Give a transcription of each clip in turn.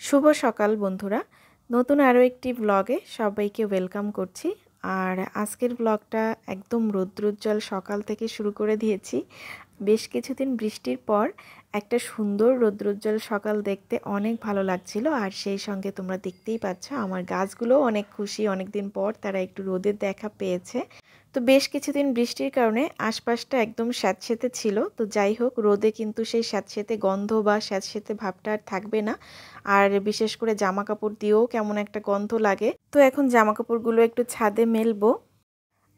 শুভ সকাল বন্ধুরা, নতুন আরও একটি ব্লগে সবাইকে ওয়েলকাম করছি। আর আজকের ব্লগটা একদম রৌদ্রোজ্জ্বল সকাল থেকে শুরু করে দিয়েছি। বেশ কিছুদিন বৃষ্টির পর একটা সুন্দর রৌদ্রোজ্জ্বল সকাল দেখতে অনেক ভালো লাগছিল। আর সেই সঙ্গে তোমরা দেখতেই পাচ্ছ আমার গাছগুলোও অনেক খুশি, অনেক দিন পর তারা একটু রোদের দেখা পেয়েছে। তো বেশ কিছুদিন বৃষ্টির কারণে আশপাশটা একদম স্যাঁতসেঁতে ছিল। তো যাই হোক, রোদে কিন্তু সেই স্যাঁতসেঁতে গন্ধ বা স্যাঁতসেঁতে ভাবটা আর থাকবে না। আর বিশেষ করে জামা কাপড় দিয়েও কেমন একটা গন্ধ লাগে। তো এখন জামা কাপড়গুলো একটু ছাদে মেলবো।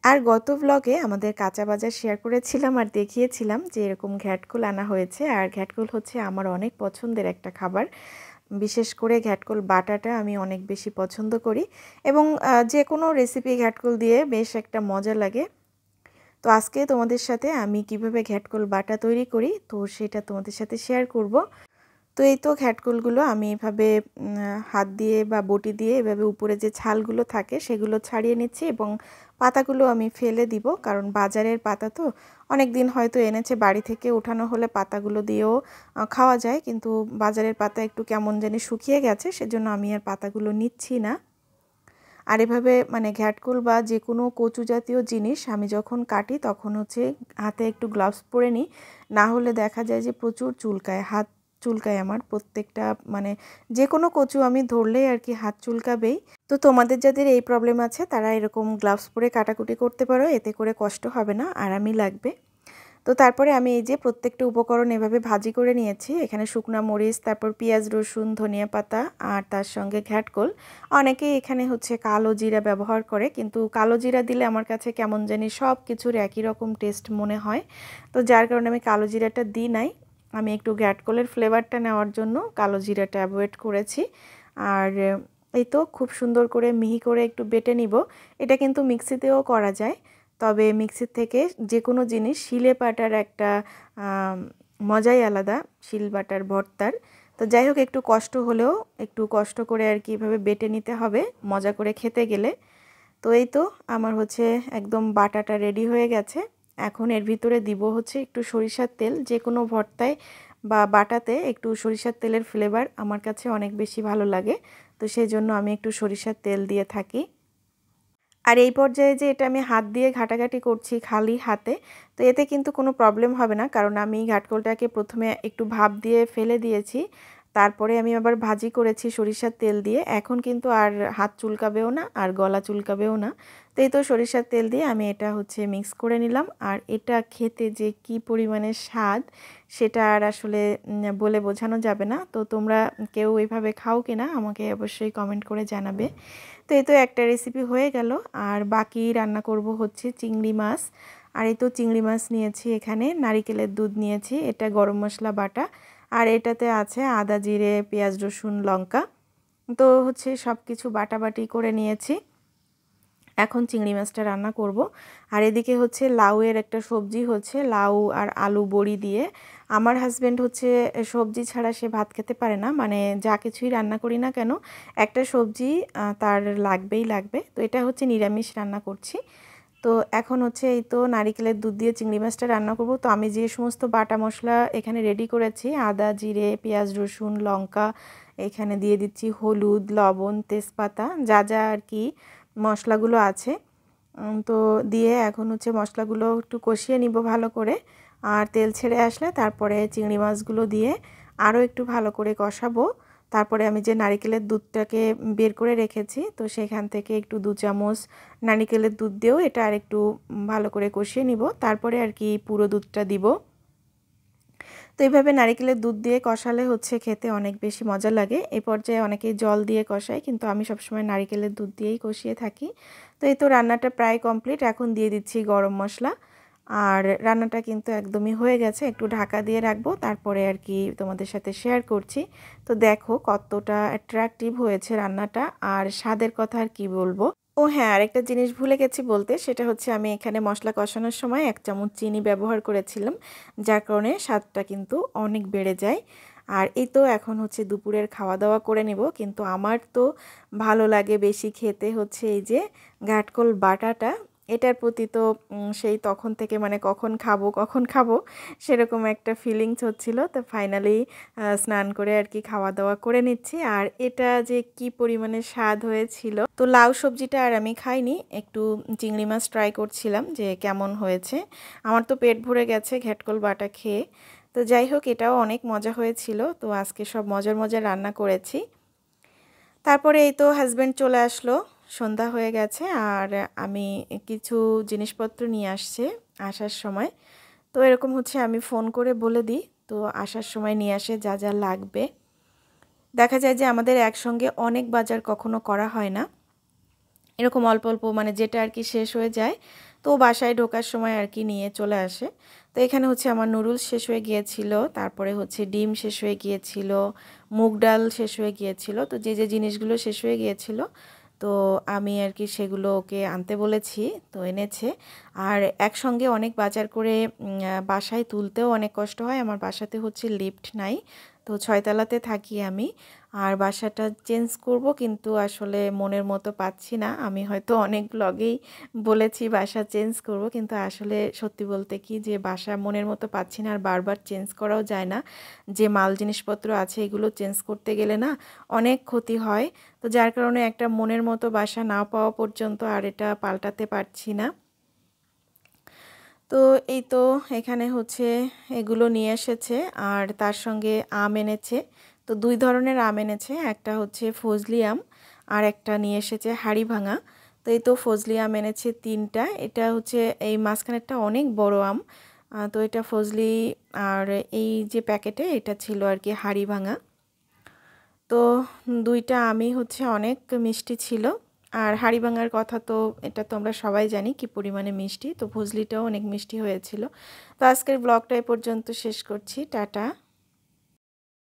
আর গত ব্লগে আমাদের কাঁচা বাজার শেয়ার করেছিলাম আর দেখিয়েছিলাম যে এরকম ঘ্যাটকোল আনা হয়েছে। আর ঘ্যাটকোল হচ্ছে আমার অনেক পছন্দের একটা খাবার। বিশেষ করে ঘ্যাটকোল বাটাটা আমি অনেক বেশি পছন্দ করি এবং যে কোনো রেসিপি ঘ্যাটকোল দিয়ে বেশ একটা মজা লাগে। তো আজকে তোমাদের সাথে আমি কিভাবে ঘ্যাটকোল বাটা তৈরি করি তো সেটা তোমাদের সাথে শেয়ার করব। তো এই তো ঘ্যাটকোলগুলো আমি এভাবে হাত দিয়ে বা বটি দিয়ে এভাবে উপরে যে ছালগুলো থাকে সেগুলো ছাড়িয়ে নিচ্ছি এবং পাতাগুলো আমি ফেলে দিব, কারণ বাজারের পাতা তো অনেক দিন হয়তো এনেছে, বাড়ি থেকে ওঠানো হলে পাতাগুলো দিয়েও খাওয়া যায়, কিন্তু বাজারের পাতা একটু কেমন জানি শুকিয়ে গেছে, সেজন্য আমি আর পাতাগুলো নিচ্ছি না। আর এভাবে মানে ঘ্যাটকোল বা যে কোনো কচু জাতীয় জিনিস আমি যখন কাটি তখন হচ্ছে হাতে একটু গ্লাভস পরে নিই, না হলে দেখা যায় যে প্রচুর চুলকায়, হাত চুলকায় আমার প্রত্যেকটা, মানে যে কোনো কচু আমি ধরলেই আর কি হাত চুলকাবেই। তো তোমাদের যাদের এই প্রবলেম আছে তারা এরকম গ্লাভস পরে কাটাকুটি করতে পারো, এতে করে কষ্ট হবে না, আরামই লাগবে। তো তারপরে আমি এই যে প্রত্যেকটা উপকরণ এভাবে ভাজি করে নিয়েছি। এখানে শুকনা মরিচ, তারপর পেঁয়াজ, রসুন, ধনিয়া পাতা আর তার সঙ্গে ঘ্যাটকোল। অনেকেই এখানে হচ্ছে কালো জিরা ব্যবহার করে, কিন্তু কালো জিরা দিলে আমার কাছে কেমন জানি সব কিছুর একই রকম টেস্ট মনে হয়। তো যার কারণে আমি কালো জিরাটা দিই নাই। আমি একটু ঘ্যাটকোলের ফ্লেভারটা নেওয়ার জন্য কালো জিরাটা অ্যাভয়েড করেছি। আর এই তো খুব সুন্দর করে মিহি করে একটু বেটে নিব। এটা কিন্তু মিক্সিতেও করা যায়, তবে মিক্সির থেকে যে কোনো জিনিস শিলে বাটার একটা মজাই আলাদা, শিল বাটার ভর্তার। তো যাই হোক, একটু কষ্ট হলেও একটু কষ্ট করে আর কি এভাবে বেটে নিতে হবে মজা করে খেতে গেলে। তো এই তো আমার হচ্ছে একদম বাটাটা রেডি হয়ে গেছে। এখন এর ভিতরে দিব হচ্ছে একটু সরিষার তেল। যে কোনো ভর্তায় বা বাটাতে একটু সরিষার তেলের ফ্লেভার আমার কাছে অনেক বেশি ভালো লাগে, তো সেই জন্য আমি একটু সরিষার তেল দিয়ে থাকি। আর এই পর্যায়ে যে এটা আমি হাত দিয়ে ঘাটাঘাটি করছি খালি হাতে, তো এতে কিন্তু কোনো প্রবলেম হবে না, কারণ আমি ঘাটকোলটাকে প্রথমে একটু ভাপ দিয়ে ফেলে দিয়েছি, তারপরে আমি আবার ভাজি করেছি সরিষার তেল দিয়ে। এখন কিন্তু আর হাত চুলকাবেও না আর গলা চুলকাবেও না। তো এই তো সরিষার তেল দিয়ে আমি এটা হচ্ছে মিক্স করে নিলাম। আর এটা খেতে যে কি পরিমাণে স্বাদ সেটা আর আসলে বলে বোঝানো যাবে না। তো তোমরা কেউ এইভাবে খাও কিনা আমাকে অবশ্যই কমেন্ট করে জানাবে। তো এই তো একটা রেসিপি হয়ে গেল। আর বাকি রান্না করব হচ্ছে চিংড়ি মাছ। আর এই তো চিংড়ি মাছ নিয়েছি, এখানে নারিকেলের দুধ নিয়েছি, এটা গরম মশলা বাটা, আর এটাতে আছে আদা, জিরে, পেঁয়াজ, রসুন, লঙ্কা। তো হচ্ছে সব কিছু বাটাবাটি করে নিয়েছি। এখন চিংড়ি মাছটা রান্না করব। আর এদিকে হচ্ছে লাউয়ের একটা সবজি হচ্ছে, লাউ আর আলু বড়ি দিয়ে। আমার হাজব্যান্ড হচ্ছে সবজি ছাড়া সে ভাত খেতে পারে না, মানে যা কিছুই রান্না করি না কেন একটা সবজি তার লাগবেই লাগবে। তো এটা হচ্ছে নিরামিষ রান্না করছি। তো এখন হচ্ছে এই তো নারিকেলের দুধ দিয়ে চিংড়ি মাছটা রান্না করব। তো আমি যে সমস্ত বাটা মশলা এখানে রেডি করেছি, আদা, জিরে, পেঁয়াজ, রসুন, লঙ্কা, এখানে দিয়ে দিচ্ছি হলুদ, লবণ, তেজপাতা, যা যা আর কি মশলাগুলো আছে, তো দিয়ে এখন হচ্ছে মশলাগুলো একটু কষিয়ে নিব ভালো করে। আর তেল ছেড়ে আসলে তারপরে চিংড়ি মাছগুলো দিয়ে আরও একটু ভালো করে কষাবো। তারপরে আমি যে নারিকেলের দুধটাকে বের করে রেখেছি, তো সেখান থেকে একটু 2 চামচ নারিকেলের দুধ দিয়েও এটা আর একটু ভালো করে কষিয়ে নিব, তারপরে আর কি পুরো দুধটা দিব। তো এইভাবে নারিকেলের দুধ দিয়ে কষালে হচ্ছে খেতে অনেক বেশি মজা লাগে। এই পর্যায়ে অনেকেই জল দিয়ে কষায়, কিন্তু আমি সবসময় নারিকেলের দুধ দিয়েই কষিয়ে থাকি। তো এই তো রান্নাটা প্রায় কমপ্লিট। এখন দিয়ে দিচ্ছি গরম মশলা। আর রান্নাটা কিন্তু একদমই হয়ে গেছে, একটু ঢাকা দিয়ে রাখবো, তারপরে আর কি তোমাদের সাথে শেয়ার করছি। তো দেখো কতটা অ্যাট্রাকটিভ হয়েছে রান্নাটা, আর স্বাদের কথা আর কি বলবো। ও হ্যাঁ, আরেকটা জিনিস ভুলে গেছি বলতে, সেটা হচ্ছে আমি এখানে মশলা কষানোর সময় 1 চামচ চিনি ব্যবহার করেছিলাম, যার কারণে স্বাদটা কিন্তু অনেক বেড়ে যায়। আর এই তো এখন হচ্ছে দুপুরের খাওয়া দাওয়া করে নেব, কিন্তু আমার তো ভালো লাগে বেশি খেতে হচ্ছে এই যে ঘাটকোল বাটাটা। এটার প্রতি তো সেই তখন থেকে মানে কখন খাবো সেরকম একটা ফিলিংস হচ্ছিল। তো ফাইনালি স্নান করে আর কি খাওয়া দাওয়া করে নিচ্ছি। আর এটা যে কি পরিমাণে স্বাদ হয়েছিল। তো লাউ সবজিটা আর আমি খাইনি, একটু চিংড়ি মাছ ট্রাই করছিলাম যে কেমন হয়েছে। আমার তো পেট ভরে গেছে ঘ্যাটকল বাটা খেয়ে। তো যাই হোক, এটাও অনেক মজা হয়েছিল। তো আজকে সব মজার মজার রান্না করেছি। তারপরে এই তো হাজব্যান্ড চলে আসলো, সন্ধ্যা হয়ে গেছে। আর আমি কিছু জিনিসপত্র নিয়ে আসছে আসার সময়। তো এরকম হচ্ছে আমি ফোন করে বলে দিই, তো আসার সময় নিয়ে আসে যা যা লাগবে। দেখা যায় যে আমাদের একসঙ্গে অনেক বাজার কখনো করা হয় না, এরকম অল্প অল্প মানে যেটা আর কি শেষ হয়ে যায় তো বাসায় ঢোকার সময় আর কি নিয়ে চলে আসে। তো এখানে হচ্ছে আমার নুডলস শেষ হয়ে গিয়েছিল, তারপরে হচ্ছে ডিম শেষ হয়ে গিয়েছিল, মুগ ডাল শেষ হয়ে গিয়েছিল। তো যে যে জিনিসগুলো শেষ হয়ে গিয়েছিল তো আমি আর কি সেগুলো ওকে আনতে বলেছি, তো এনেছে। আর একসঙ্গে অনেক বাজার করে বাসায় তুলতেও অনেক কষ্ট হয়। আমার বাসাতে হচ্ছে লিফট নাই, তো 6 তলাতে থাকি আমি। আর বাসাটা চেঞ্জ করব, কিন্তু আসলে মনের মতো পাচ্ছি না। আমি হয়তো অনেক ব্লগেই বলেছি বাসা চেঞ্জ করব, কিন্তু আসলে সত্যি বলতে কি যে বাসা মনের মতো পাচ্ছি না। আর বারবার চেঞ্জ করাও যায় না, যে মাল জিনিসপত্র আছে এগুলো চেঞ্জ করতে গেলে না অনেক ক্ষতি হয়। তো যার কারণে একটা মনের মতো বাসা না পাওয়া পর্যন্ত আর এটা পাল্টাতে পারছি না। তো এই তো এখানে হচ্ছে এগুলো নিয়ে এসেছে, আর তার সঙ্গে আম এনেছে। তো 2 ধরনের আম এনেছে, একটা হচ্ছে ফজলি আম আর একটা নিয়ে এসেছে হাড়ি ভাঙা। তো এই তো ফজলি আম এনেছে 3টা। এটা হচ্ছে এই মাঝখানেরটা অনেক বড় আম। তো এটা ফজলি, আর এই যে প্যাকেটে এটা ছিল আর কি হাড়ি ভাঙা। তো 2টা আমই হচ্ছে অনেক মিষ্টি ছিল। আর হাড়িভাঙার কথা তো এটা তো আমরা সবাই জানি কি পরিমাণে মিষ্টি, তো ফজলিটাও অনেক মিষ্টি হয়েছিল। তো আজকের ব্লগটা এ পর্যন্ত শেষ করছি, টাটা।